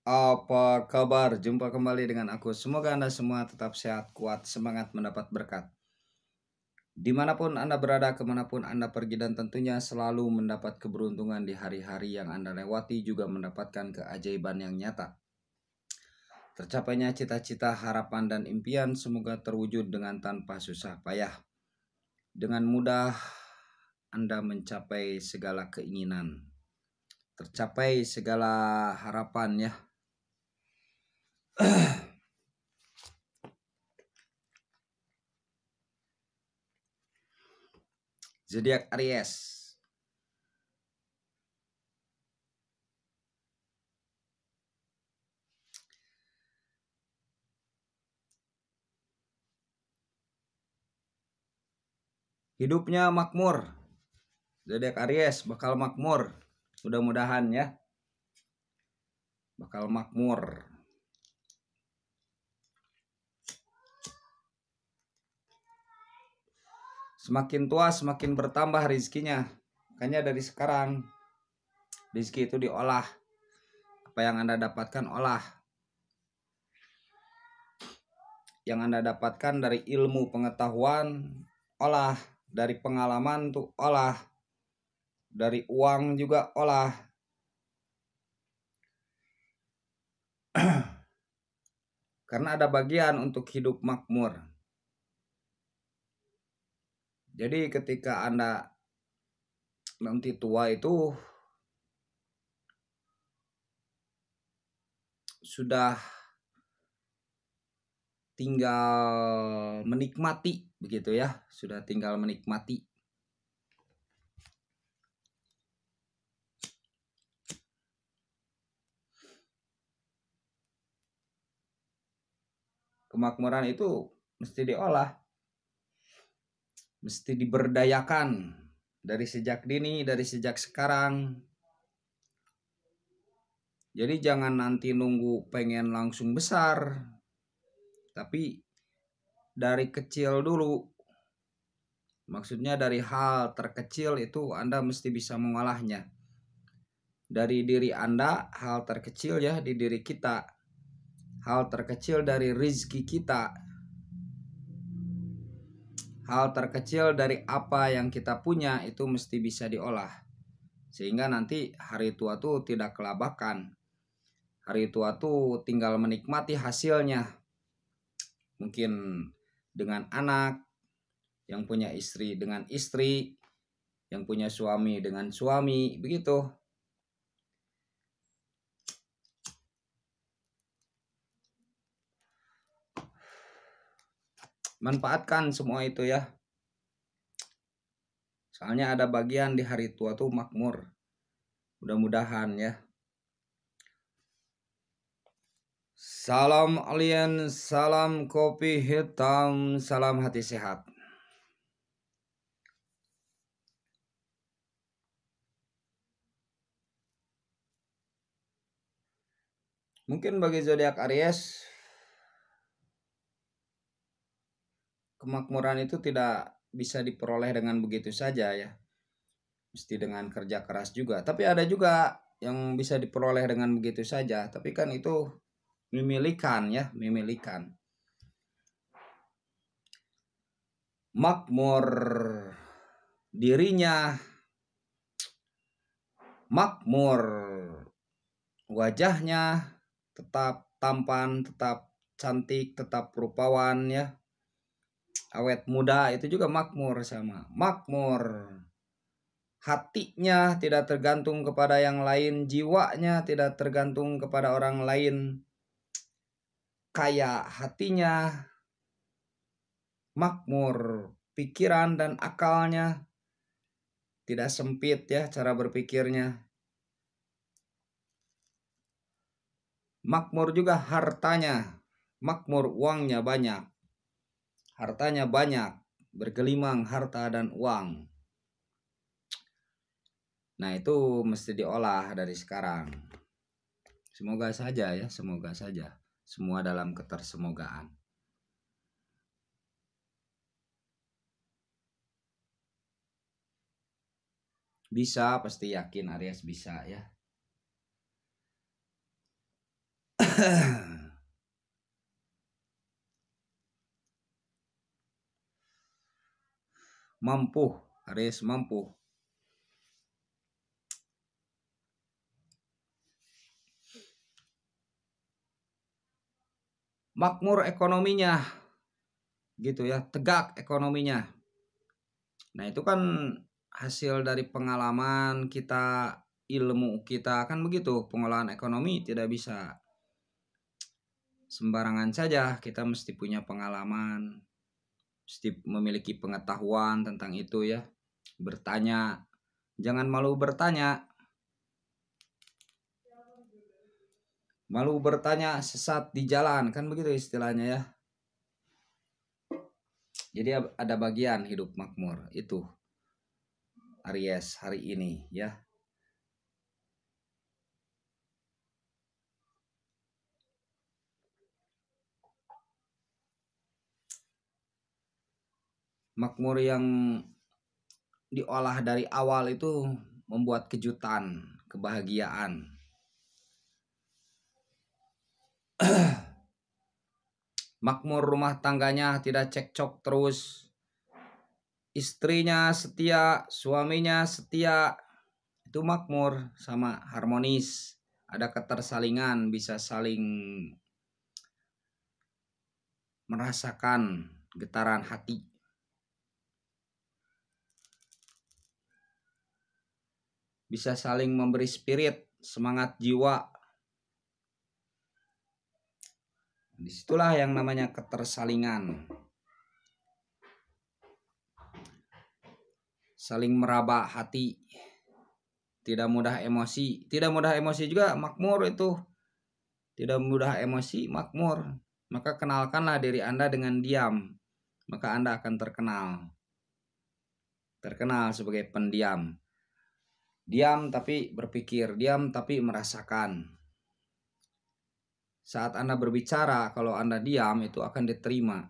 Apa kabar? Jumpa kembali dengan aku. Semoga Anda semua tetap sehat, kuat, semangat mendapat berkat. Dimanapun Anda berada, kemanapun Anda pergi, dan tentunya selalu mendapat keberuntungan di hari-hari yang Anda lewati, juga mendapatkan keajaiban yang nyata. Tercapainya cita-cita, harapan, dan impian semoga terwujud dengan tanpa susah payah. Dengan mudah Anda mencapai segala keinginan, tercapai segala harapan ya. Zodiak Aries. Hidupnya makmur. Zodiak Aries bakal makmur. Mudah-mudahan ya. Bakal makmur. Semakin tua semakin bertambah rezekinya. Makanya dari sekarang rezeki itu diolah. Apa yang Anda dapatkan olah. Yang Anda dapatkan dari ilmu pengetahuan olah, dari pengalaman tuh olah, dari uang juga olah. Karena ada bagian untuk hidup makmur. Jadi ketika Anda nanti tua itu sudah tinggal menikmati begitu ya, sudah tinggal menikmati. Kemakmuran itu mesti diolah, mesti diberdayakan dari sejak dini, dari sejak sekarang. Jadi jangan nanti nunggu pengen langsung besar, tapi dari kecil dulu. Maksudnya dari hal terkecil itu Anda mesti bisa mengolahnya. Dari diri Anda, hal terkecil ya di diri kita. Hal terkecil dari rezeki kita. Hal terkecil dari apa yang kita punya itu mesti bisa diolah. Sehingga nanti hari tua tuh tidak kelabakan. Hari tua tuh tinggal menikmati hasilnya. Mungkin dengan anak, yang punya istri dengan istri, yang punya suami dengan suami, begitu. Manfaatkan semua itu ya. Soalnya ada bagian di hari tua tuh makmur. Mudah-mudahan ya. Salam alien, salam kopi hitam, salam hati sehat. Mungkin bagi zodiak Aries, kemakmuran itu tidak bisa diperoleh dengan begitu saja ya. Mesti dengan kerja keras juga. Tapi ada juga yang bisa diperoleh dengan begitu saja. Tapi kan itu memilikan ya, memilikan. Makmur dirinya, makmur wajahnya, tetap tampan, tetap cantik, tetap rupawan ya, awet muda, itu juga makmur sama. Makmur hatinya tidak tergantung kepada yang lain, jiwanya tidak tergantung kepada orang lain, kaya hatinya, makmur pikiran dan akalnya, tidak sempit ya cara berpikirnya. Makmur juga hartanya, makmur uangnya banyak, hartanya banyak, bergelimang harta dan uang. Nah itu mesti diolah dari sekarang. Semoga saja ya, semoga saja. Semua dalam ketersemogaan. Bisa, pasti yakin Aries bisa ya. Mampu, Aries mampu. Makmur ekonominya, gitu ya, tegak ekonominya. Nah itu kan hasil dari pengalaman kita, ilmu kita, kan begitu. Pengolahan ekonomi tidak bisa sembarangan saja, kita mesti punya pengalaman, mesti memiliki pengetahuan tentang itu ya. Bertanya, jangan malu bertanya. Malu bertanya sesat di jalan, kan begitu istilahnya ya. Jadi ada bagian hidup makmur itu Aries hari ini ya. Makmur yang diolah dari awal itu membuat kejutan, kebahagiaan. Makmur rumah tangganya tidak cekcok terus. Istrinya setia, suaminya setia. Itu makmur sama harmonis. Ada ketersalingan, bisa saling merasakan getaran hati. Bisa saling memberi spirit, semangat jiwa. Disitulah yang namanya ketersalingan. Saling meraba hati. Tidak mudah emosi. Tidak mudah emosi juga makmur itu. Tidak mudah emosi makmur. Maka kenalkanlah diri Anda dengan diam. Maka Anda akan terkenal. Terkenal sebagai pendiam. Diam tapi berpikir. Diam tapi merasakan. Saat Anda berbicara, kalau Anda diam itu akan diterima.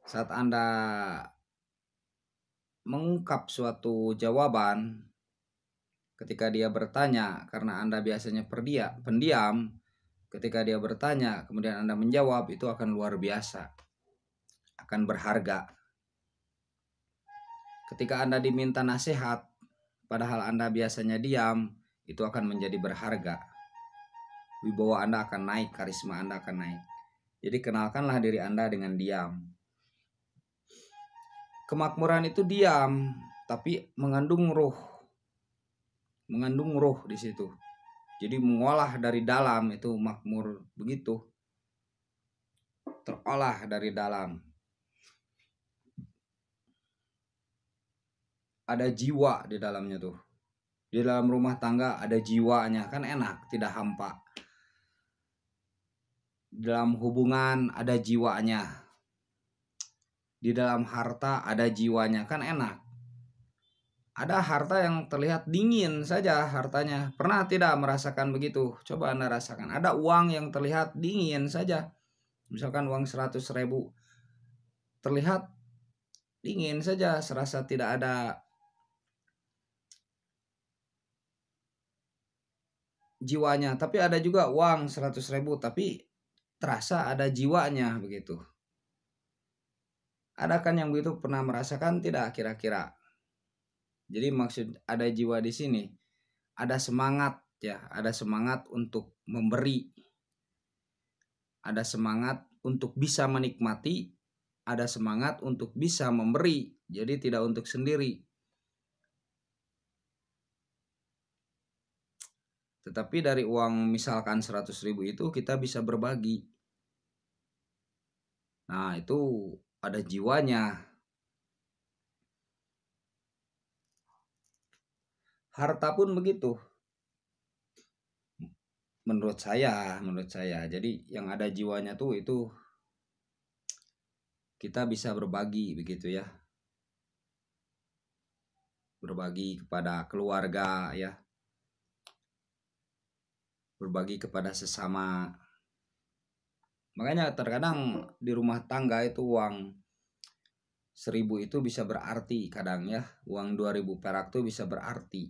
Saat Anda mengungkap suatu jawaban, ketika dia bertanya, karena Anda biasanya pendiam, ketika dia bertanya, kemudian Anda menjawab, itu akan luar biasa, akan berharga. Ketika Anda diminta nasihat, padahal Anda biasanya diam, itu akan menjadi berharga. Wibawa Anda akan naik, karisma Anda akan naik. Jadi kenalkanlah diri Anda dengan diam. Kemakmuran itu diam, tapi mengandung ruh. Mengandung ruh di situ. Jadi mengolah dari dalam itu makmur begitu. Terolah dari dalam. Ada jiwa di dalamnya tuh. Di dalam rumah tangga ada jiwanya, kan enak, tidak hampa. Dalam hubungan ada jiwanya. Di dalam harta ada jiwanya, kan enak. Ada harta yang terlihat dingin saja hartanya. Pernah tidak merasakan begitu? Coba Anda rasakan. Ada uang yang terlihat dingin saja. Misalkan uang 100.000. Terlihat dingin saja, serasa tidak ada jiwanya. Tapi ada juga uang 100.000 tapi terasa ada jiwanya begitu. Ada kan yang begitu, pernah merasakan tidak kira-kira? Jadi maksud ada jiwa di sini, ada semangat ya, ada semangat untuk memberi. Ada semangat untuk bisa menikmati, ada semangat untuk bisa memberi. Jadi tidak untuk sendiri. Tetapi dari uang misalkan 100.000 itu kita bisa berbagi. Nah itu ada jiwanya. Harta pun begitu. Menurut saya. Jadi yang ada jiwanya tuh itu kita bisa berbagi begitu ya. Berbagi kepada keluarga ya. Berbagi kepada sesama. Makanya terkadang di rumah tangga itu uang 1.000 itu bisa berarti kadang ya. Uang 2.000 perak itu bisa berarti.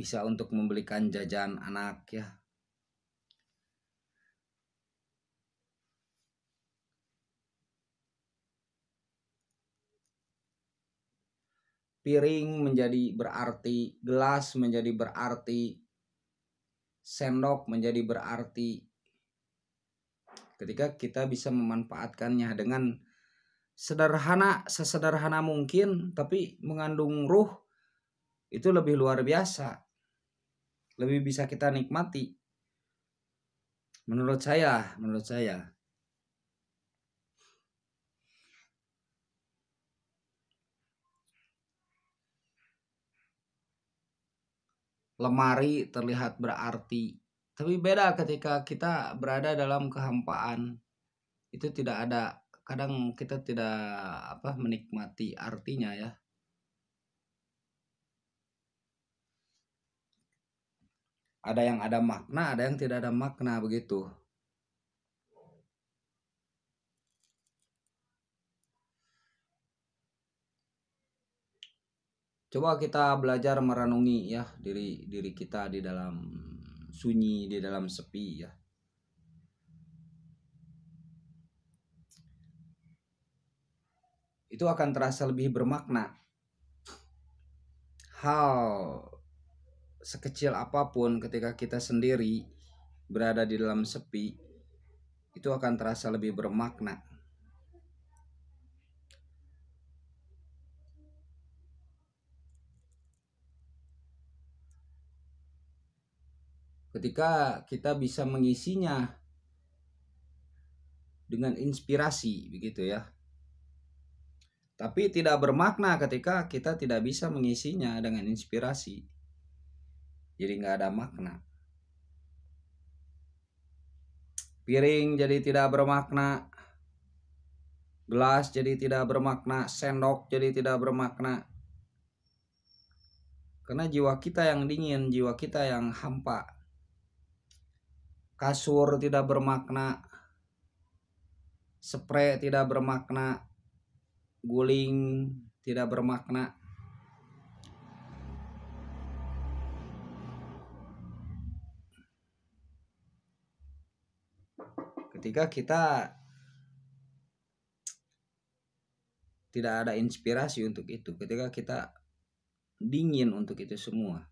bisa untuk membelikan jajan anak ya. Piring menjadi berarti, gelas menjadi berarti, sendok menjadi berarti ketika kita bisa memanfaatkannya dengan sesederhana mungkin, tapi mengandung ruh itu lebih luar biasa, lebih bisa kita nikmati menurut saya. Lemari terlihat berarti, tapi beda ketika kita berada dalam kehampaan. Itu tidak ada, kadang kita tidak menikmati artinya ya. Ada yang ada makna, ada yang tidak ada makna begitu. Coba kita belajar merenungi ya diri kita di dalam sunyi, di dalam sepi ya. Itu akan terasa lebih bermakna. Hal sekecil apapun ketika kita sendiri berada di dalam sepi, itu akan terasa lebih bermakna. Ketika kita bisa mengisinya dengan inspirasi begitu ya. Tapi tidak bermakna ketika kita tidak bisa mengisinya dengan inspirasi. Jadi nggak ada makna. Piring jadi tidak bermakna. Gelas jadi tidak bermakna. Sendok jadi tidak bermakna. Karena jiwa kita yang dingin, jiwa kita yang hampa. Kasur tidak bermakna. Spray tidak bermakna. Guling tidak bermakna. Ketika kita tidak ada inspirasi untuk itu, ketika kita dingin untuk itu semua,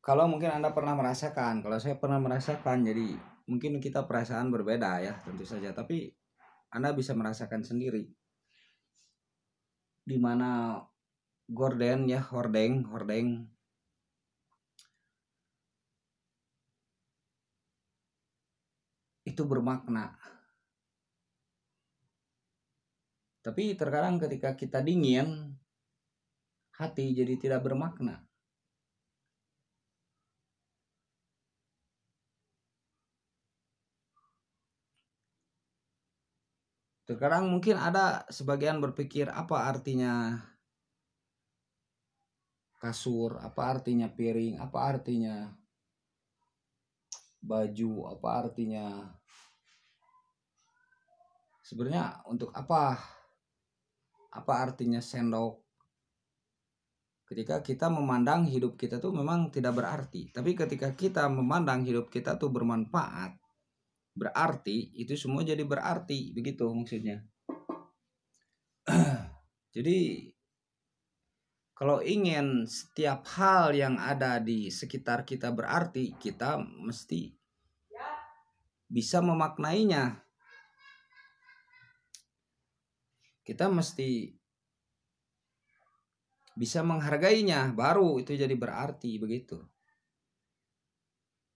kalau mungkin Anda pernah merasakan, kalau saya pernah merasakan, jadi mungkin kita perasaan berbeda ya tentu saja, tapi Anda bisa merasakan sendiri di mana gorden ya, hordeng itu bermakna. Tapi terkadang ketika kita dingin, hati jadi tidak bermakna. Terkadang mungkin ada sebagian berpikir apa artinya kasur, apa artinya piring, apa artinya baju, apa artinya, sebenarnya untuk apa artinya sendok. Ketika kita memandang hidup kita tuh memang tidak berarti, tapi ketika kita memandang hidup kita tuh bermanfaat, berarti, itu semua jadi berarti, begitu maksudnya. Jadi kalau ingin setiap hal yang ada di sekitar kita berarti, kita mesti bisa memaknainya. Kita mesti bisa menghargainya, baru itu jadi berarti, begitu.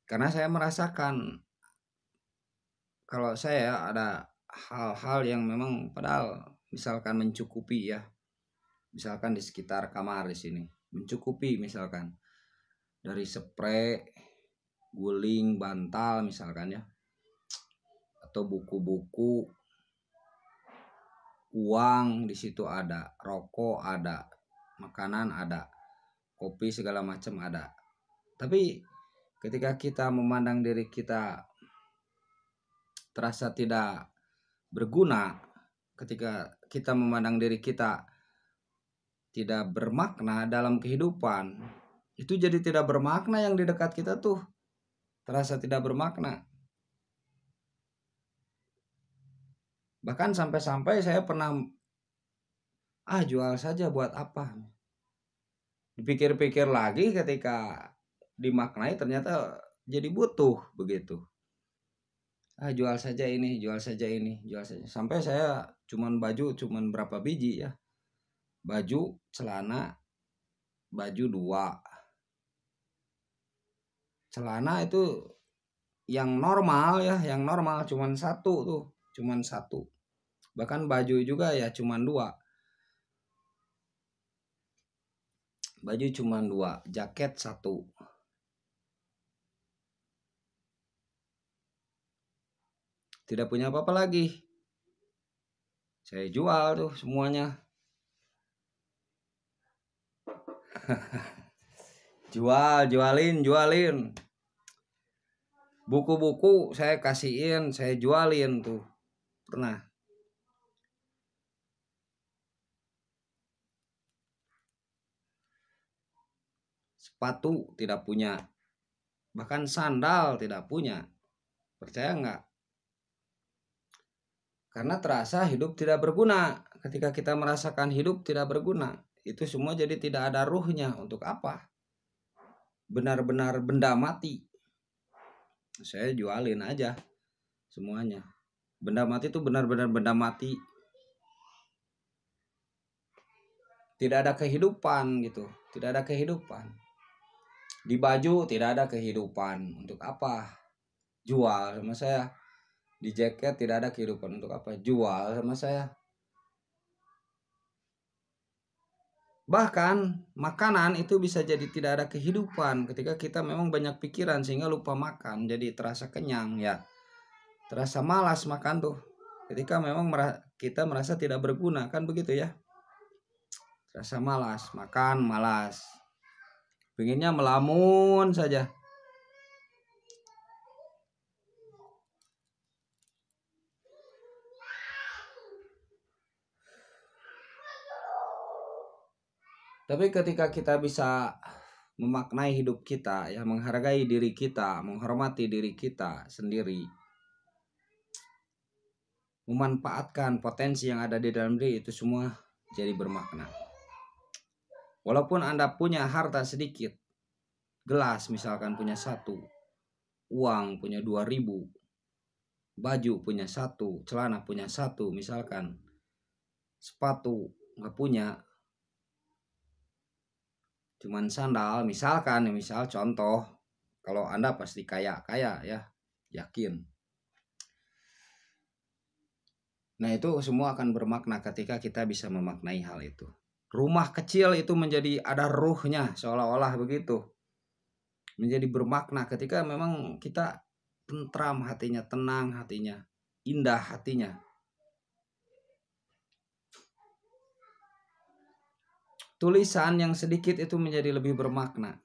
Karena saya merasakan kalau saya ada hal-hal yang memang padahal misalkan mencukupi ya, misalkan di sekitar kamar di sini mencukupi, misalkan dari spray, guling, bantal misalkan ya, atau buku-buku, uang di situ ada, rokok ada, makanan ada, kopi segala macam ada. Tapi ketika kita memandang diri kita terasa tidak berguna, ketika kita memandang diri kita tidak bermakna dalam kehidupan, itu jadi tidak bermakna. Yang di dekat kita tuh terasa tidak bermakna. Bahkan sampai-sampai saya pernah jual saja buat apa. Dipikir-pikir lagi, ketika dimaknai ternyata jadi butuh begitu. Jual saja ini, jual saja ini, jual saja. Sampai saya baju cuman berapa biji ya. Baju, celana, baju 2. Celana itu yang normal ya, yang normal cuman 1 tuh, cuman 1. Bahkan baju juga ya cuman 2. Baju cuman 2, jaket 1. Tidak punya apa-apa lagi. Saya jual tuh semuanya. Jualin. Buku-buku saya kasihin, saya jualin tuh. Pernah. Sepatu tidak punya. Bahkan sandal tidak punya. Percaya nggak? Karena terasa hidup tidak berguna. Ketika kita merasakan hidup tidak berguna, itu semua jadi tidak ada ruhnya. Untuk apa? Benar-benar benda mati. Saya jualin aja semuanya. Benda mati itu benar-benar benda mati. Tidak ada kehidupan gitu. Tidak ada kehidupan. Di baju tidak ada kehidupan. Untuk apa? Jual sama saya. Di jaket tidak ada kehidupan. Untuk apa? Jual sama saya. Bahkan makanan itu bisa jadi tidak ada kehidupan ketika kita memang banyak pikiran sehingga lupa makan. Jadi terasa kenyang ya. Terasa malas makan tuh. Ketika memang kita merasa tidak berguna, kan begitu ya. Terasa malas, makan malas. Pengennya melamun saja. Tapi ketika kita bisa memaknai hidup kita, ya, menghargai diri kita, menghormati diri kita sendiri, memanfaatkan potensi yang ada di dalam diri, itu semua jadi bermakna. Walaupun Anda punya harta sedikit, gelas misalkan punya 1, uang punya 2.000, baju punya 1, celana punya 1 misalkan, sepatu nggak punya, cuman sandal misalkan, misal contoh. Kalau Anda pasti kaya ya, yakin. Nah itu semua akan bermakna ketika kita bisa memaknai hal itu. Rumah kecil itu menjadi ada ruhnya, seolah-olah begitu. Menjadi bermakna ketika memang kita tentram hatinya, tenang hatinya, indah hatinya. Tulisan yang sedikit itu menjadi lebih bermakna.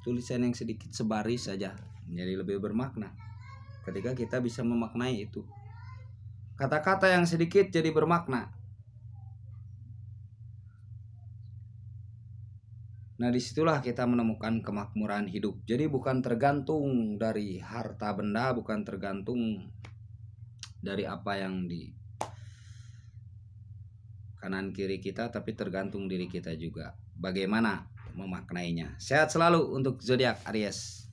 Tulisan yang sedikit sebaris saja menjadi lebih bermakna ketika kita bisa memaknai itu. Kata-kata yang sedikit jadi bermakna. Nah disitulah kita menemukan kemakmuran hidup. Jadi bukan tergantung dari harta benda, bukan tergantung dari apa yang di kanan kiri kita, tapi tergantung diri kita juga bagaimana memaknainya. Sehat selalu untuk zodiak Aries.